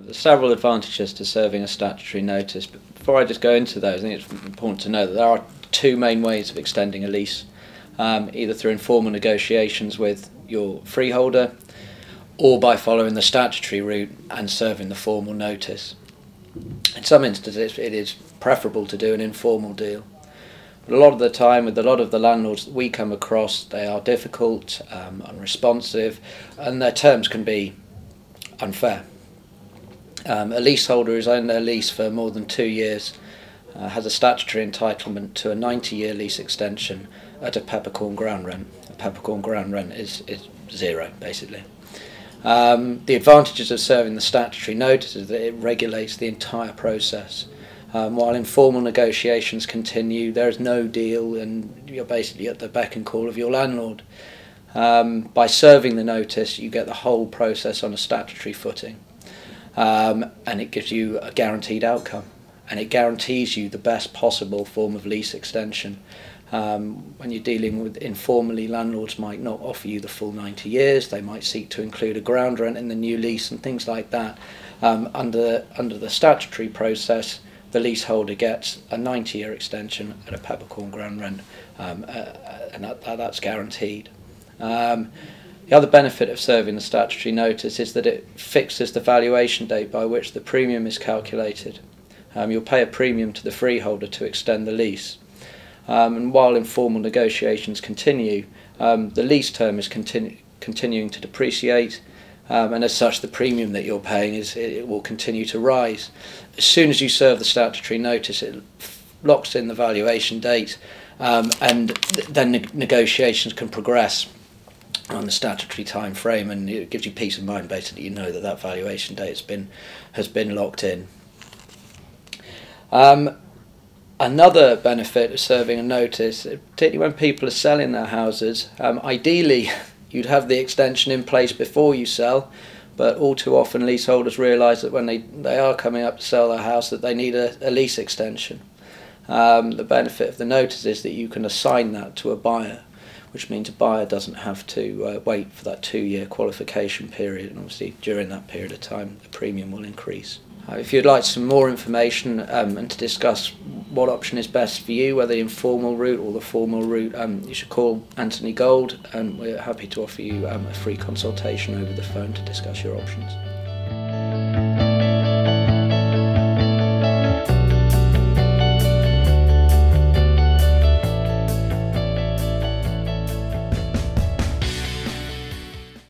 There's several advantages to serving a statutory notice, but before I just go into those, I think it's important to know that there are two main ways of extending a lease, either through informal negotiations with your freeholder or by following the statutory route and serving the formal notice. In some instances it is preferable to do an informal deal, but a lot of the time with a lot of the landlords that we come across, they are difficult, unresponsive, and their terms can be unfair. A leaseholder who's owned their lease for more than 2 years has a statutory entitlement to a 90-year lease extension at a peppercorn ground rent. A peppercorn ground rent is zero, basically. The advantages of serving the statutory notice is that it regulates the entire process. While informal negotiations continue, there is no deal and you're basically at the beck and call of your landlord. By serving the notice, you get the whole process on a statutory footing, and it gives you a guaranteed outcome, and it guarantees you the best possible form of lease extension. When you're dealing with informally, landlords might not offer you the full 90 years, they might seek to include a ground rent in the new lease and things like that. Under the statutory process, the leaseholder gets a 90-year extension at a peppercorn ground rent, and that's guaranteed. The other benefit of serving the statutory notice is that it fixes the valuation date by which the premium is calculated. You'll pay a premium to the freeholder to extend the lease. And while informal negotiations continue, the lease term is continuing to depreciate, and as such the premium that you're paying it will continue to rise. As soon as you serve the statutory notice, it locks in the valuation date, and then negotiations can progress on the statutory time frame, and it gives you peace of mind. Basically, you know that valuation date has been locked in. Another benefit of serving a notice, particularly when people are selling their houses, ideally you'd have the extension in place before you sell, but all too often leaseholders realise that when they are coming up to sell their house that they need a lease extension. The benefit of the notice is that you can assign that to a buyer, which means a buyer doesn't have to wait for that 2-year qualification period, and obviously during that period of time the premium will increase. If you'd like some more information and to discuss what option is best for you, whether the informal route or the formal route, you should call Anthony Gold, and we're happy to offer you a free consultation over the phone to discuss your options.